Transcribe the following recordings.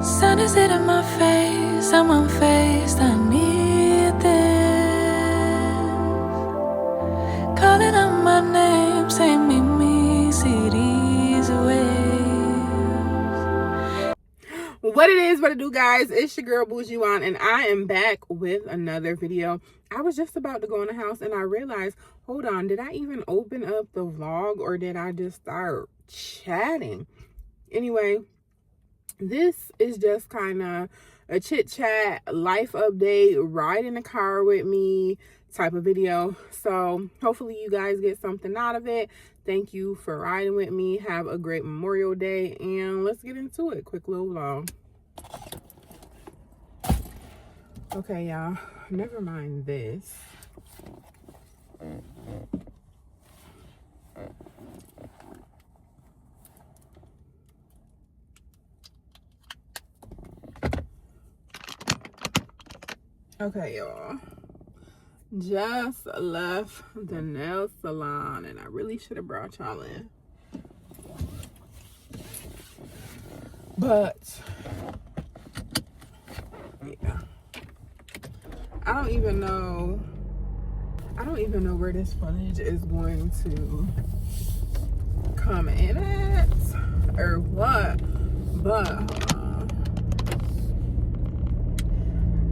Sun is hitting my face, I'm unfazed, I need this. Calling out my name, say meet me, see these waves. What it do, guys? It's your girl Bougie Wan, and I am back with another video. I was just about to go in the house and I realized, hold on, did I even open up the vlog or did I just start chatting? Anyway, this is just kind of a chit chat, life update, ride in the car with me type of video. So hopefully you guys get something out of it. Thank you for riding with me. Have a great Memorial Day, and let's get into it. Quick little vlog. Okay, y'all, never mind this. Okay, y'all, just left the nail salon and I really should have brought y'all in, but yeah, I don't even know where this footage is going to come in at or what, but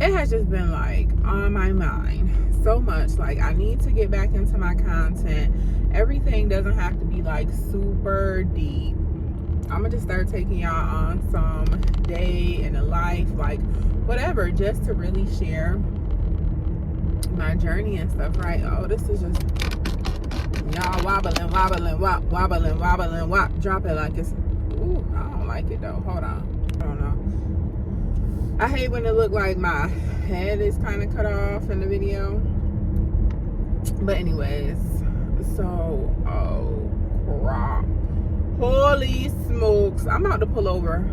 it has just been like on my mind so much. Like, I need to get back into my content. Everything doesn't have to be like super deep. I'm gonna just start taking y'all on some day in the life, like whatever, just to really share my journey and stuff, right? Oh, this is just y'all wobbling, wop, wobbling, wop. Drop it like it's, ooh, I don't like it though. Hold on. I don't know. I hate when it look like my head is kind of cut off in the video. But anyways, so, oh crap. Holy smokes. I'm about to pull over.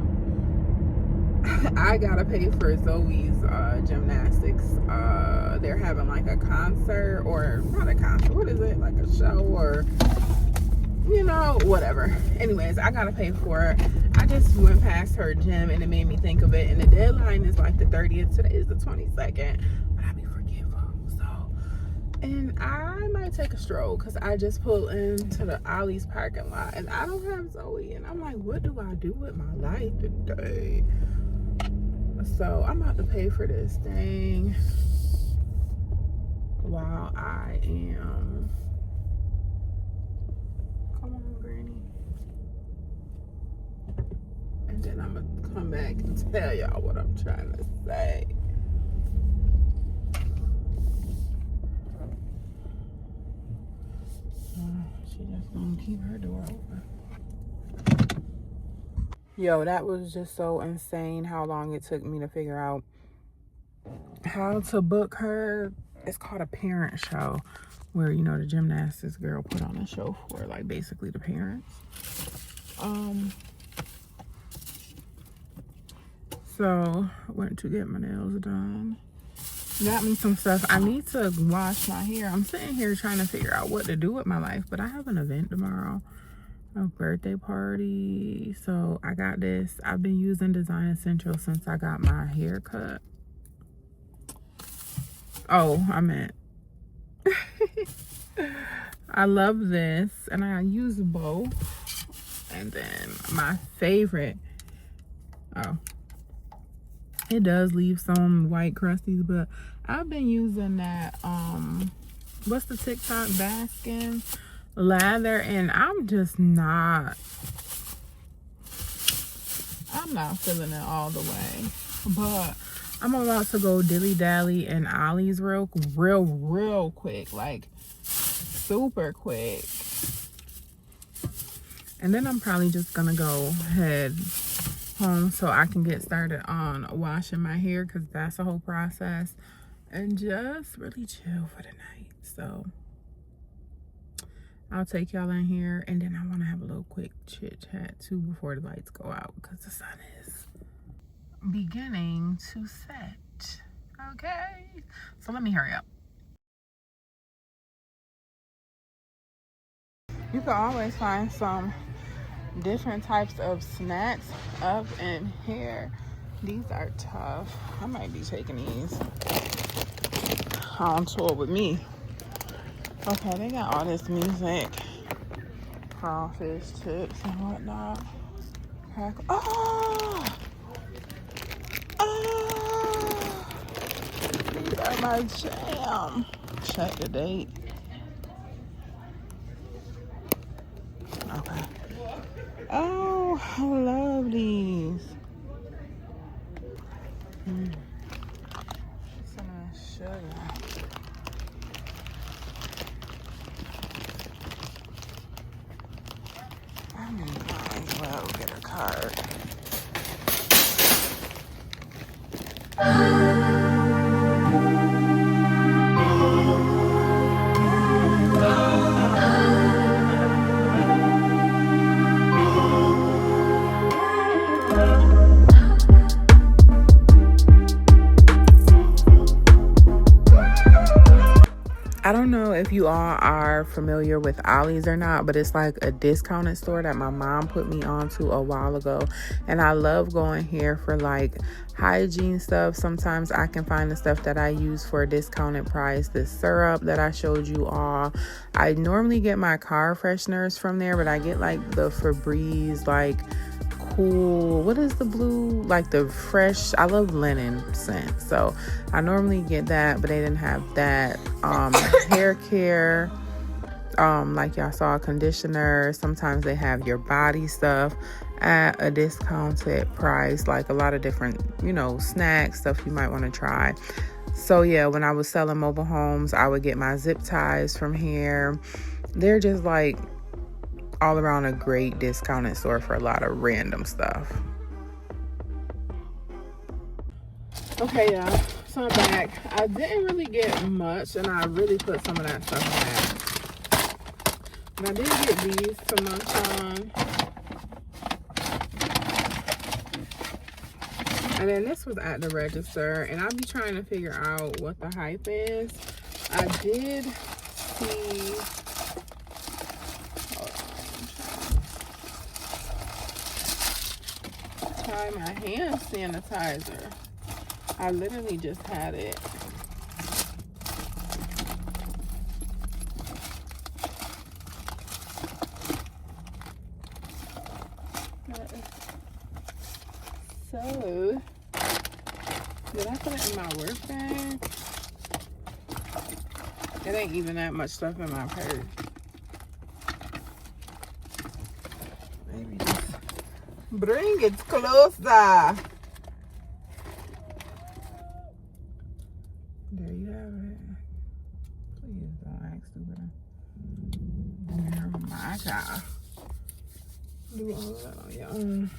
I gotta pay for Zoe's gymnastics. They're having like a concert, or not a concert, what is it? Like a show, or you know, whatever. Anyways, I gotta pay for it. I just went past her gym and it made me think of it. And the deadline is like the 30th. Today is the 22nd. But I be forgetful. So, and I might take a stroll because I just pulled into the Ollie's parking lot and I don't have Zoe. And I'm like, what do I do with my life today? So I'm about to pay for this thing while I am. Come on, Granny. And then I'm gonna come back and tell y'all what I'm trying to say. She just gonna keep her door open. Yo, that was just so insane how long it took me to figure out how to book her. It's called a parent show, where, you know, the gymnastics girl put on a show for like basically the parents. So I went to get my nails done. Got me some stuff. I need to wash my hair. I'm sitting here trying to figure out what to do with my life, but I have an event tomorrow, a birthday party. So I got this. I've been using Design Essentials since I got my hair cut. Oh, I meant I love this, and I use both. And then my favorite, oh, it does leave some white crusties, but I've been using that what's the TikTok basking lather, and I'm not feeling it all the way. But I'm about to go dilly-dally in Ollie's real quick, like super quick. And then I'm probably just gonna go head home so I can get started on washing my hair, because that's a whole process, and just really chill for the night. So I'll take y'all in here, and then I want to have a little quick chit chat too before the lights go out, because the sun is beginning to set. Okay, so let me hurry up. You can always find some different types of snacks up in here. These are tough. I might be taking these on tour with me. Okay, they got all this music. Crawfish chips and whatnot. Oh! Oh! These are my jam. Check the date. Okay. Oh, I love these. Some of that sugar. I might as well get a card. I don't know if you all are familiar with Ollie's or not, but it's like a discounted store that my mom put me onto a while ago. And I love going here for like hygiene stuff. Sometimes I can find the stuff that I use for a discounted price. This syrup that I showed you all. I normally get my car fresheners from there, but I get like the Febreze, like cool, what is the blue, like the fresh, I love linen scent, so I normally get that, but they didn't have that. Hair care, like y'all saw, conditioner. Sometimes they have your body stuff at a discounted price, like a lot of different, snacks, stuff you might want to try. So yeah, when I was selling mobile homes, I would get my zip ties from here. They're just like all around a great discounted store for a lot of random stuff. Okay, y'all. So I'm back. I didn't really get much, and I really put some of that stuff back. But I did get these to munch on. And then this was at the register, and I'll be trying to figure out what the hype is. I did see... Try my hand sanitizer. I literally just had it. So, did I put it in my work bag? It ain't even that much stuff in my purse. Maybe just bring it closer. There you have it. Please don't act stupid. Oh my God. Do all of that on your own.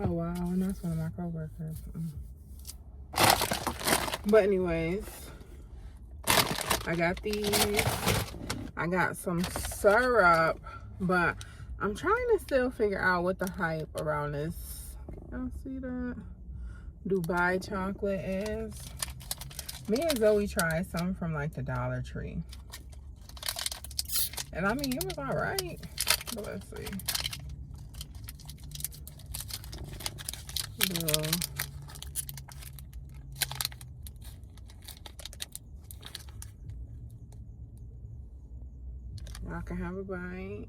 Oh wow, and that's one of my coworkers. But anyways, I got these. I got some syrup, but I'm trying to still figure out what the hype around this. Y'all see that? Dubai chocolate is. Me and Zoe tried some from like the Dollar Tree. And I mean, it was all right. But let's see. Y'all can have a bite.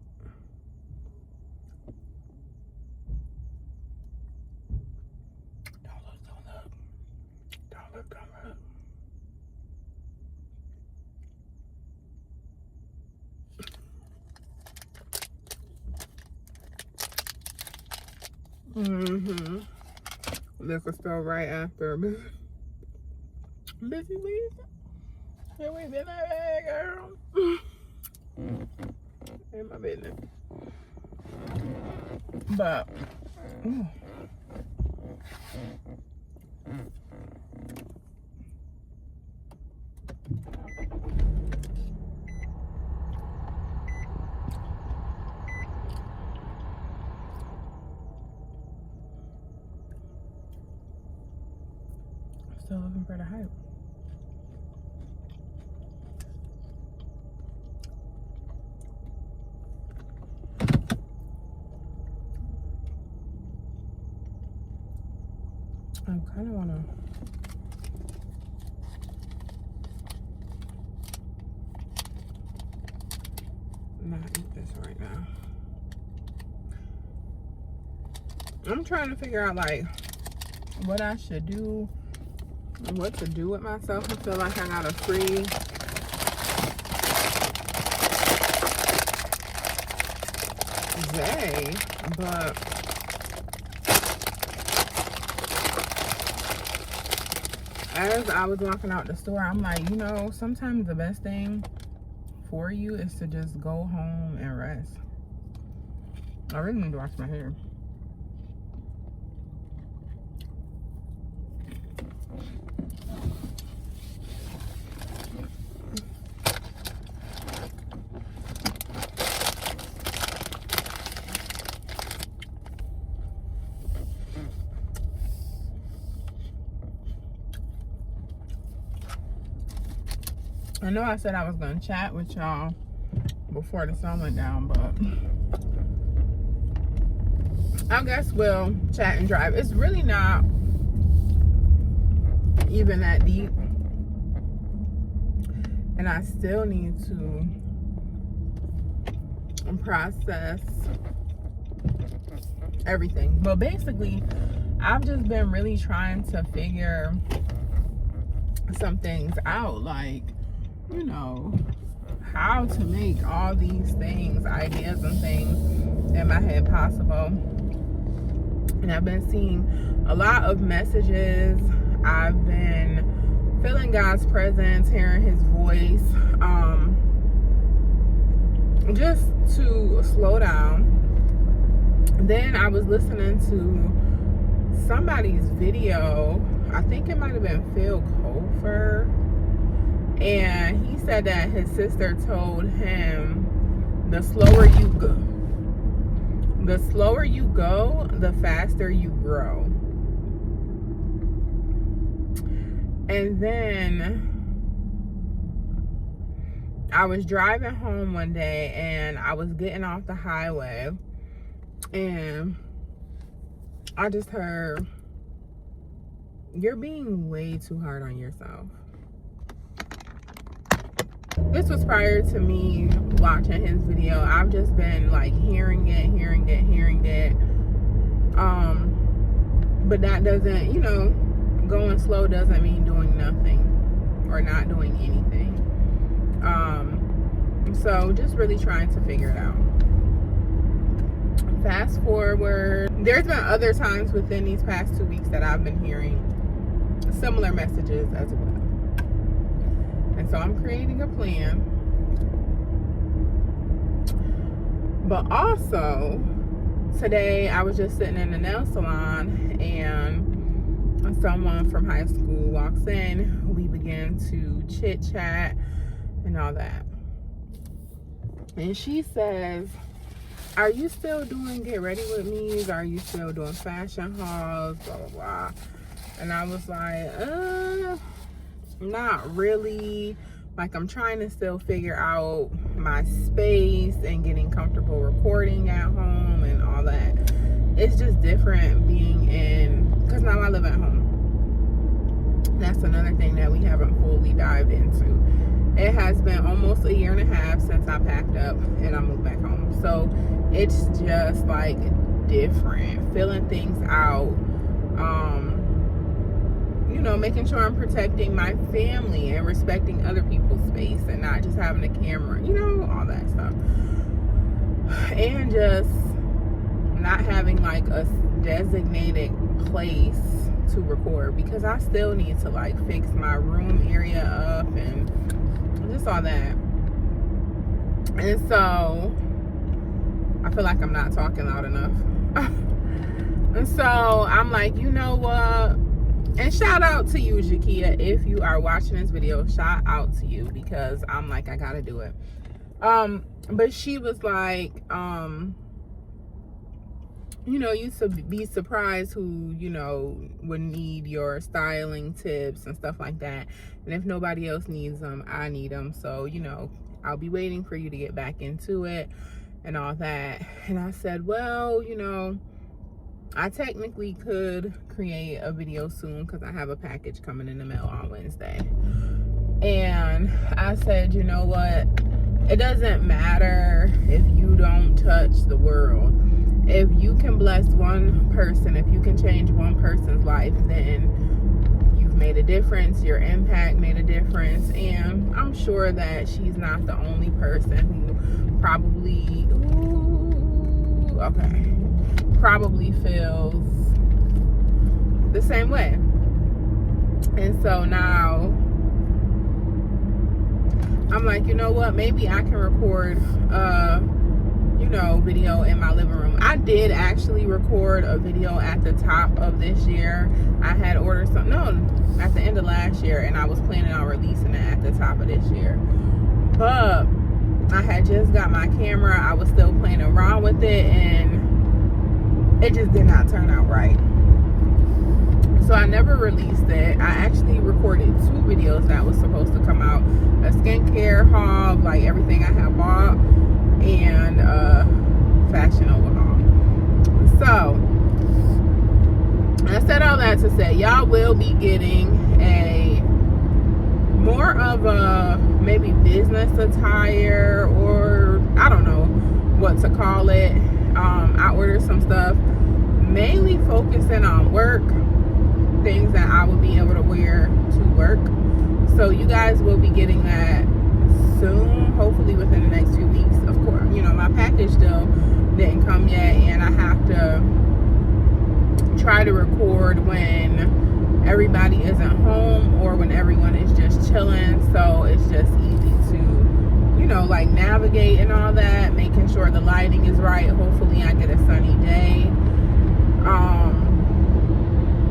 Don't look. Liquor store right after busy week. And we been that bad, girl. Ain't my business. But still looking for the hype. I kind of want to. Not eat this right now. I'm trying to figure out like what I should do, what to do with myself. I feel like I got a free day, but as I was walking out the store, I'm like, you know, sometimes the best thing for you is to just go home and rest. I really need to wash my hair. I know I said I was going to chat with y'all before the sun went down, but I guess we'll chat and drive. It's really not even that deep, and I still need to process everything. But basically, I've just been really trying to figure some things out, like, you know, how to make all these things, ideas and things in my head possible. And I've been seeing a lot of messages. I've been feeling God's presence, hearing his voice, just to slow down. Then I was listening to somebody's video. I think it might have been Phil Cofer. And he said that his sister told him, the slower you go, the faster you grow. And then I was driving home one day and I was getting off the highway and I just heard, you're being way too hard on yourself. This was prior to me watching his video. I've just been like hearing it. But that doesn't, you know, going slow doesn't mean doing nothing or not doing anything. So just really trying to figure it out. Fast forward, there's been other times within these past 2 weeks that I've been hearing similar messages as well. And so I'm creating a plan. But also, today I was just sitting in the nail salon and someone from high school walks in. We begin to chit chat and all that. And she says, are you still doing get ready with me's? Are you still doing fashion hauls? Blah, blah, blah. And I was like, not really. Like, I'm trying to still figure out my space and getting comfortable recording at home and all that. It's just different being in, because now I live at home. That's another thing that we haven't fully dived into. It has been almost 1.5 years since I packed up and I moved back home. So it's just like different, filling things out, you know, making sure I'm protecting my family and respecting other people's space and not just having a camera, you know, all that stuff. And just not having like a designated place to record, because I still need to like fix my room area up and just all that. And so I feel like I'm not talking loud enough. And so I'm like, you know what? And shout out to you, Jakia, if you are watching this video. Shout out to you, because I'm like, I gotta do it. But she was like, you know, you should be surprised who, you know, would need your styling tips and stuff like that. And if nobody else needs them, I need them. So, you know, I'll be waiting for you to get back into it and all that. And I said, well, you know, I technically could create a video soon because I have a package coming in the mail on Wednesday. And I said, you know what? It doesn't matter if you don't touch the world. If you can bless one person, if you can change one person's life, then you've made a difference. Your impact made a difference. And I'm sure that she's not the only person who probably feels the same way. And so now I'm like, you know what, maybe I can record video in my living room. I did actually record a video at the top of this year. I had ordered at the end of last year, and I was planning on releasing it at the top of this year. But I had just got my camera. I was still playing around with it, and it just did not turn out right. So I never released it. I actually recorded 2 videos that was supposed to come out. A skincare haul, like everything I have bought, and fashion overhaul. So I said all that to say y'all will be getting a more of a maybe business attire, or I don't know what to call it. I ordered some stuff mainly focusing on work, things that I would be able to wear to work. So you guys will be getting that soon, hopefully within the next few weeks. Of course, my package still didn't come yet, and I have to try to record when everybody isn't home or when everyone is just chilling, so it's just easy to like navigate and all that, making sure the lighting is right. Hopefully I get a sunny day,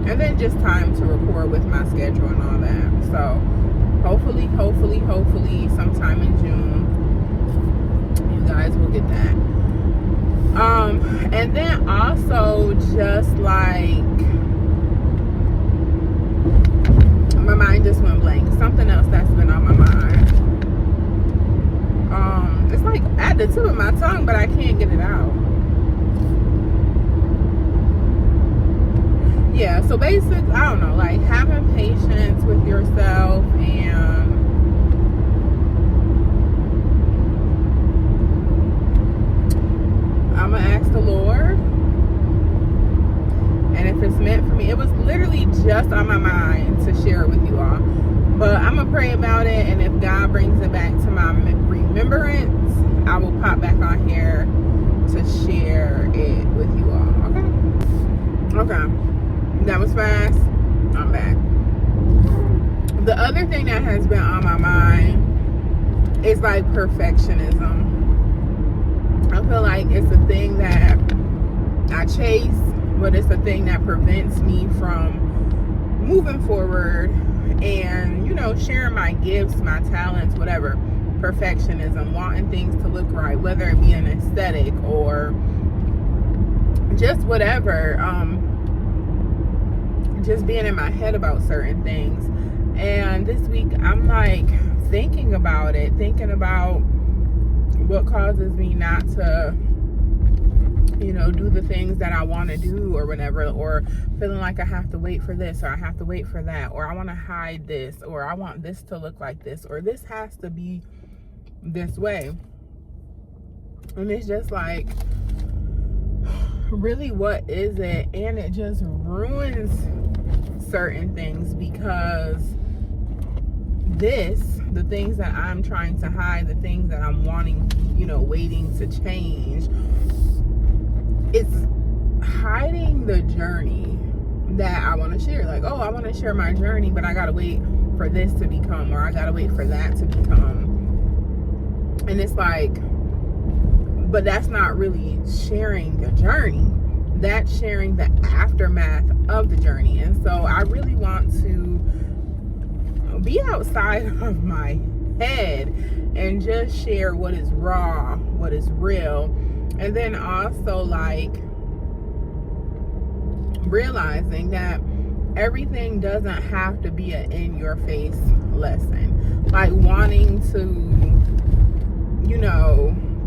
and then just time to record with my schedule and all that. So hopefully sometime in June you guys will get that. And then also, just like, my mind just went blank. Something else that's been on my mind. It's like at the tip of my tongue, but I can't get it out. Yeah, so basically, I don't know, like having patience with yourself, and I'm gonna ask the Lord, and if it's meant for me, it was literally just on my mind to share it with you all, but I'm gonna pray about it, and if God brings it back to my remembrance, I will pop back on here to share it with you all. Okay, that was fast. I'm back. The other thing that has been on my mind is like perfectionism. I feel like it's a thing that I chase, but it's a thing that prevents me from moving forward and, sharing my gifts, my talents, whatever. Perfectionism, wanting things to look right, whether it be an aesthetic or just whatever. Just being in my head about certain things. And this week I'm like thinking about what causes me not to do the things that I want to do or whatever, or feeling like I have to wait for this, or I have to wait for that, or I want to hide this, or I want this to look like this, or this has to be this way. And it's just like, really, what is it? And it just ruins certain things, because the things that I'm trying to hide, the things that I'm wanting, waiting to change, it's hiding the journey that I want to share. Like, oh, I want to share my journey, but I gotta wait for this to become, or I gotta wait for that to become. And it's like, but that's not really sharing the journey. That's sharing the aftermath of the journey. And so I really want to be outside of my head and just share what is raw, what is real. And then also like realizing that everything doesn't have to be an in-your-face lesson. Like wanting to,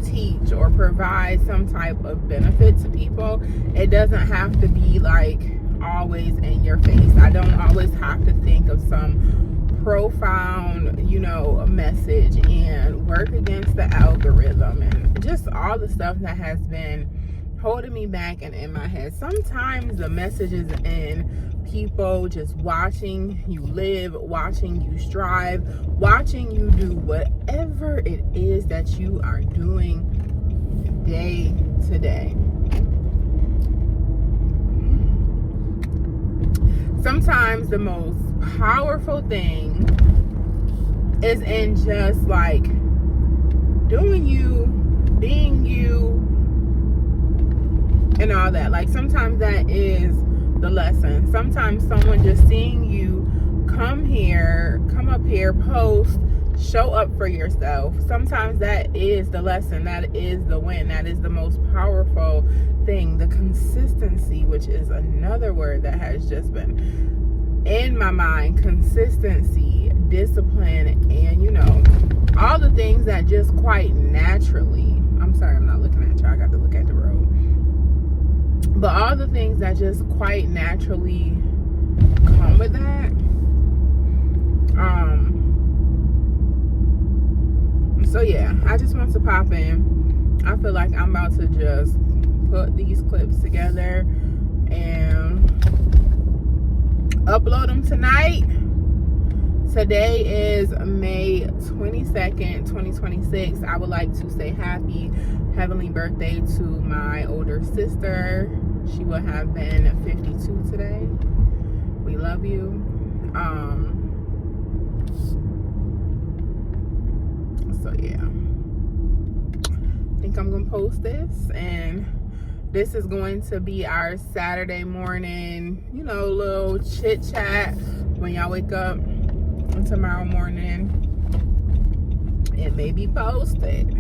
teach or provide some type of benefit to people, it doesn't have to be like always in your face. I don't always have to think of some profound, message and work against the algorithm and just all the stuff that has been holding me back and in my head. Sometimes the message is in people just watching you live, watching you strive, watching you do whatever it is that you are doing day to day. Sometimes the most powerful thing is in just like doing you, being you, and all that. Like sometimes that is the lesson. Sometimes someone just seeing you come up here, post, show up for yourself. Sometimes that is the lesson. That is the win. That is the most powerful thing. The consistency, which is another word that has just been in my mind. Consistency, discipline, and all the things that just quite naturally, I'm sorry, I'm not looking at you. I got to look at the road. But all the things that just quite naturally come with that. So yeah, I just want to pop in. I feel like I'm about to just put these clips together and upload them tonight. Today is May 22nd, 2026. I would like to say happy heavenly birthday to my older sister. She will have been 52 today. We love you. So yeah, I think I'm gonna post this, and this is going to be our Saturday morning, little chit chat when y'all wake up tomorrow morning. It may be posted.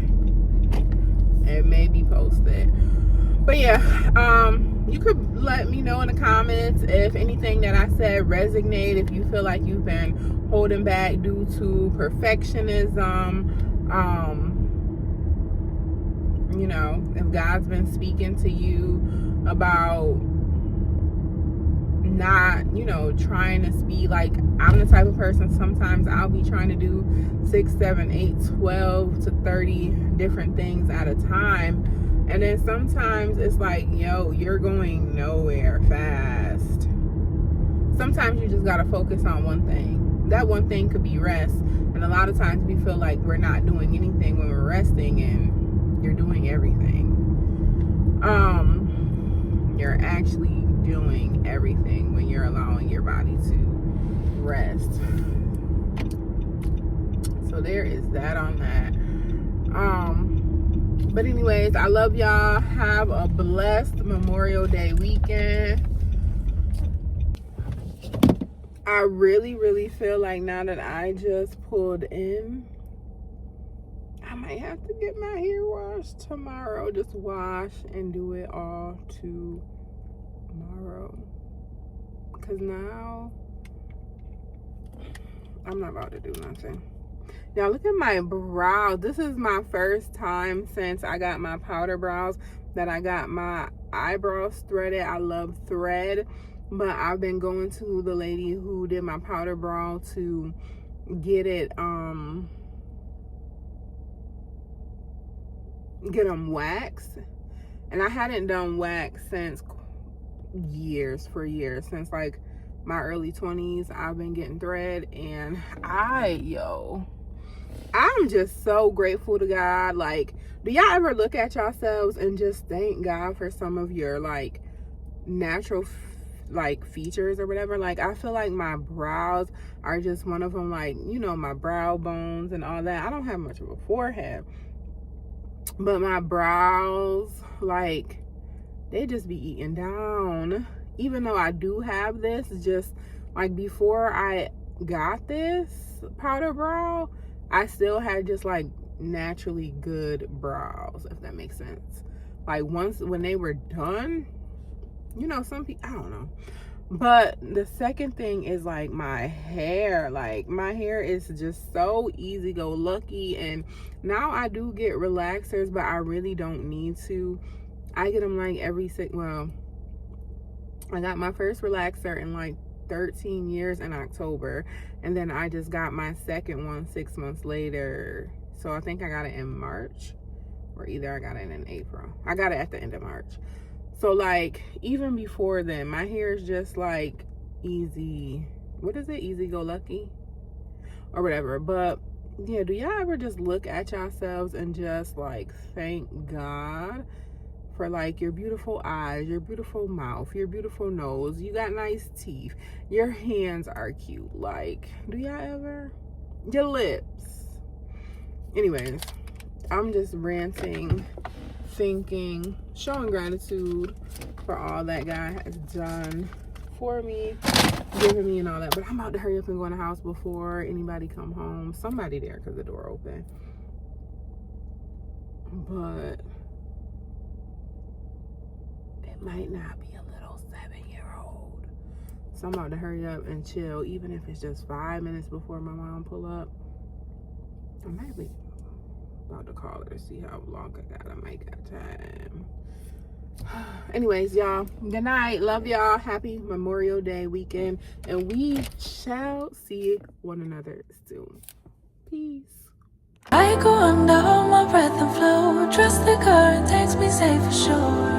But yeah, you could let me know in the comments if anything that I said resonate, if you feel like you've been holding back due to perfectionism, if God's been speaking to you about not, trying to speed. Like, I'm the type of person, sometimes I'll be trying to do 6, 7, 8, 12 to 30 different things at a time. And then sometimes it's like, you're going nowhere fast. Sometimes you just got to focus on one thing. That one thing could be rest. And a lot of times we feel like we're not doing anything when we're resting, and you're doing everything. You're actually doing everything when you're allowing your body to rest. So there is that on that. But anyways, I love y'all. Have a blessed Memorial Day weekend. I really, really feel like now that I just pulled in, I might have to get my hair washed tomorrow. Just wash and do it all tomorrow. Because now I'm not about to do nothing. Now look at my brows. This is my first time since I got my powder brows that I got my eyebrows threaded. I love thread, but I've been going to the lady who did my powder brow to get it get them waxed, and I hadn't done wax since years, since like my early 20s. I've been getting thread, and I'm just so grateful to God. Like, do y'all ever look at yourselves and just thank God for some of your like natural features or whatever? Like, I feel like my brows are just one of them. Like, my brow bones and all that. I don't have much of a forehead, but my brows, like, they just be eating down. Even though I do have this, just like before I got this powder brow, I still had just like naturally good brows, if that makes sense. Like, when they were done, some people, I don't know, But the second thing is like my hair. Like my hair is just so easy go lucky, and now I do get relaxers, but I really don't need to. I get them like every I got my first relaxer in like 13 years in October, and then I just got my second one 6 months later. So I think I got it in March, or either I got it in April. I got it at the end of March. So like even before then, my hair is just like easy. What is it? Easy go lucky or whatever. But yeah, do y'all ever just look at yourselves and just like thank God for like your beautiful eyes, your beautiful mouth, your beautiful nose, you got nice teeth, your hands are cute? Like, do y'all ever? Your lips. Anyways, I'm just ranting, thinking, showing gratitude for all that God has done for me, giving me and all that. But I'm about to hurry up and go in the house before anybody come home. Somebody there because the door open. But it might not be a little 7-year-old. So I'm about to hurry up and chill, even if it's just 5 minutes before my mom pull up. I might be about to call her to see how long I got. I might got time. Anyways, y'all, good night. Love y'all. Happy Memorial Day weekend, and we shall see one another soon. Peace. I go under, hold my breath and flow. Trust the current takes me safe for sure.